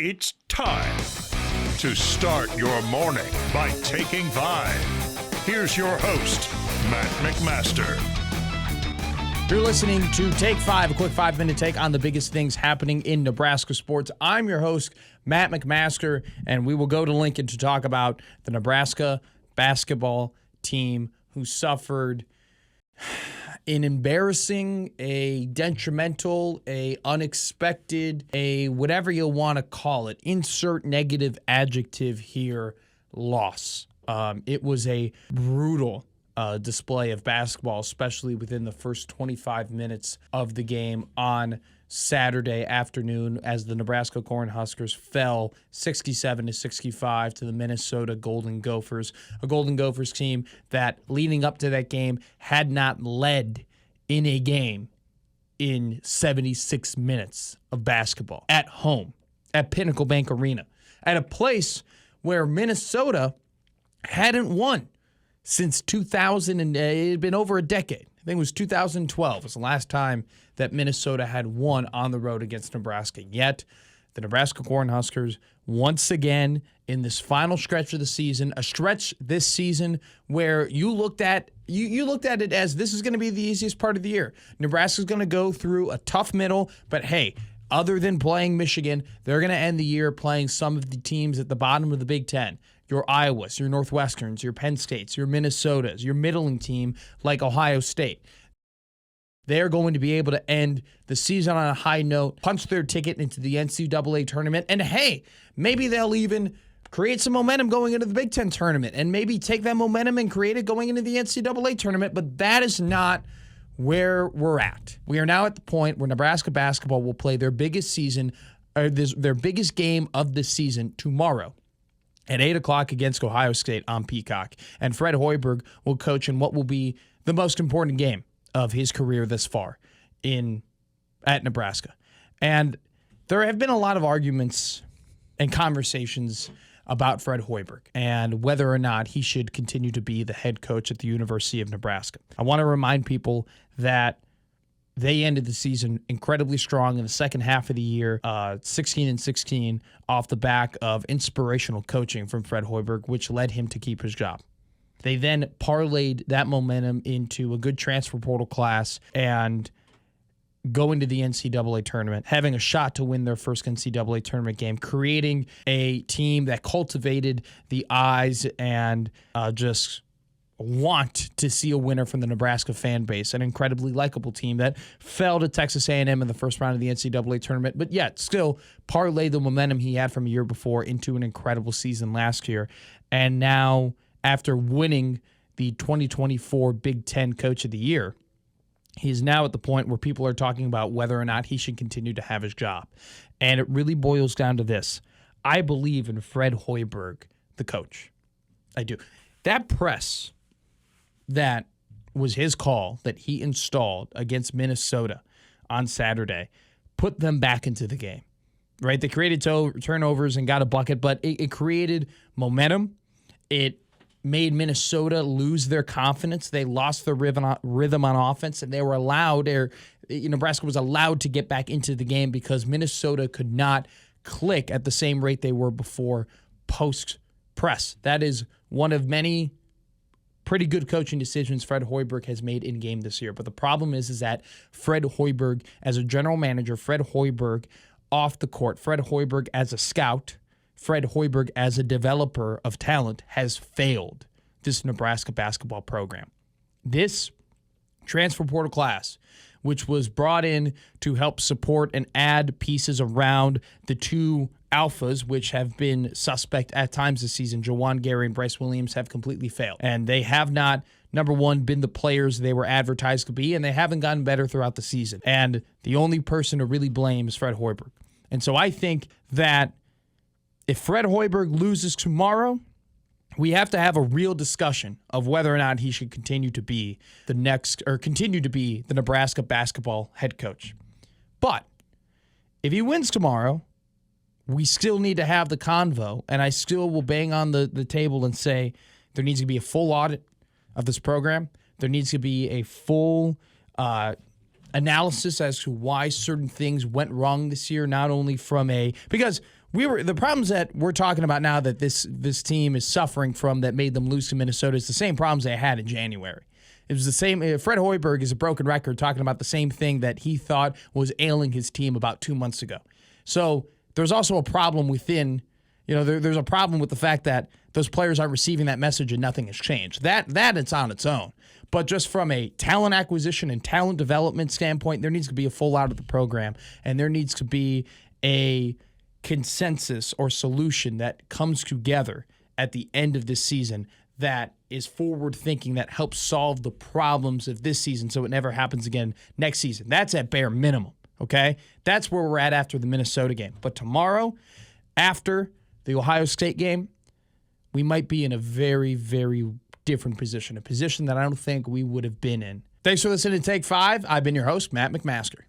It's time to start your morning by taking 5. Here's your host, Matt McMaster. You're listening to Take 5, a quick 5-minute take on the biggest things happening in Nebraska sports. I'm your host, Matt McMaster, and we will go to Lincoln to talk about the Nebraska basketball team who suffered an embarrassing, a detrimental, a unexpected, a whatever you want to call it, insert negative adjective here, loss. It was a brutal display of basketball, especially within the first 25 minutes of the game on Saturday afternoon as the Nebraska Cornhuskers fell 67-65 to the Minnesota Golden Gophers, a Golden Gophers team that leading up to that game had not led in a game in 76 minutes of basketball at home at Pinnacle Bank Arena, at a place where Minnesota hadn't won since 2000, and it had been over a decade. I think it was 2012 was the last time that Minnesota had won on the road against Nebraska. Yet, the Nebraska Cornhuskers, once again, in this final stretch of the season, a stretch this season where you looked at it as this is going to be the easiest part of the year. Nebraska's going to go through a tough middle, but hey, other than playing Michigan, they're going to end the year playing some of the teams at the bottom of the Big Ten. Your Iowas, your Northwesterns, your Penn States, your Minnesotas, your middling team like Ohio State. They're going to be able to end the season on a high note, punch their ticket into the NCAA tournament, and hey, maybe they'll even create some momentum going into the Big Ten tournament, and maybe take that momentum and create it going into the NCAA tournament, but that is not where we're at. We are now at the point where Nebraska basketball will play their biggest season, or their biggest game of the season tomorrow at 8 o'clock against Ohio State on Peacock. And Fred Hoiberg will coach in what will be the most important game of his career thus far at Nebraska. And there have been a lot of arguments and conversations about Fred Hoiberg and whether or not he should continue to be the head coach at the University of Nebraska. I want to remind people that they ended the season incredibly strong in the second half of the year, 16-16, off the back of inspirational coaching from Fred Hoiberg, which led him to keep his job. They then parlayed that momentum into a good transfer portal class and going to the NCAA tournament, having a shot to win their first NCAA tournament game, creating a team that cultivated the eyes and just want to see a winner from the Nebraska fan base, an incredibly likable team that fell to Texas A&M in the first round of the NCAA tournament, but yet still parlayed the momentum he had from a year before into an incredible season last year. And now, after winning the 2024 Big Ten Coach of the Year, he's now at the point where people are talking about whether or not he should continue to have his job. And it really boils down to this. I believe in Fred Hoiberg, the coach. I do. That press that was his call that he installed against Minnesota on Saturday put them back into the game, right? They created turnovers and got a bucket, but it created momentum. It made Minnesota lose their confidence. They lost their rhythm on offense, and they were Nebraska was allowed to get back into the game because Minnesota could not click at the same rate they were before post-press. That is one of many pretty good coaching decisions Fred Hoiberg has made in game this year. But the problem is that Fred Hoiberg as a general manager, Fred Hoiberg off the court, Fred Hoiberg as a scout, Fred Hoiberg as a developer of talent has failed this Nebraska basketball program. This transfer portal class, which was brought in to help support and add pieces around the two alphas, which have been suspect at times this season, Jawan Gary and Bryce Williams, have completely failed. And they have not, number one, been the players they were advertised to be, and they haven't gotten better throughout the season. And the only person to really blame is Fred Hoiberg. And so I think that if Fred Hoiberg loses tomorrow, we have to have a real discussion of whether or not he should continue to be the Nebraska basketball head coach. But if he wins tomorrow, we still need to have the convo, and I still will bang on the table and say there needs to be a full audit of this program. There needs to be a full analysis as to why certain things went wrong this year, not only from because The problems that we're talking about now that this team is suffering from that made them lose to Minnesota is the same problems they had in January. It was the same. Fred Hoiberg is a broken record talking about the same thing that he thought was ailing his team about 2 months ago. So there's also a problem within. There's a problem with the fact that those players aren't receiving that message and nothing has changed. That it's on its own. But just from a talent acquisition and talent development standpoint, there needs to be a full out of the program, and there needs to be a consensus or solution that comes together at the end of this season that is forward-thinking, that helps solve the problems of this season so it never happens again next season. That's at bare minimum, okay? That's where we're at after the Minnesota game. But tomorrow, after the Ohio State game, we might be in a very, very different position, a position that I don't think we would have been in. Thanks for listening to Take 5. I've been your host, Matt McMaster.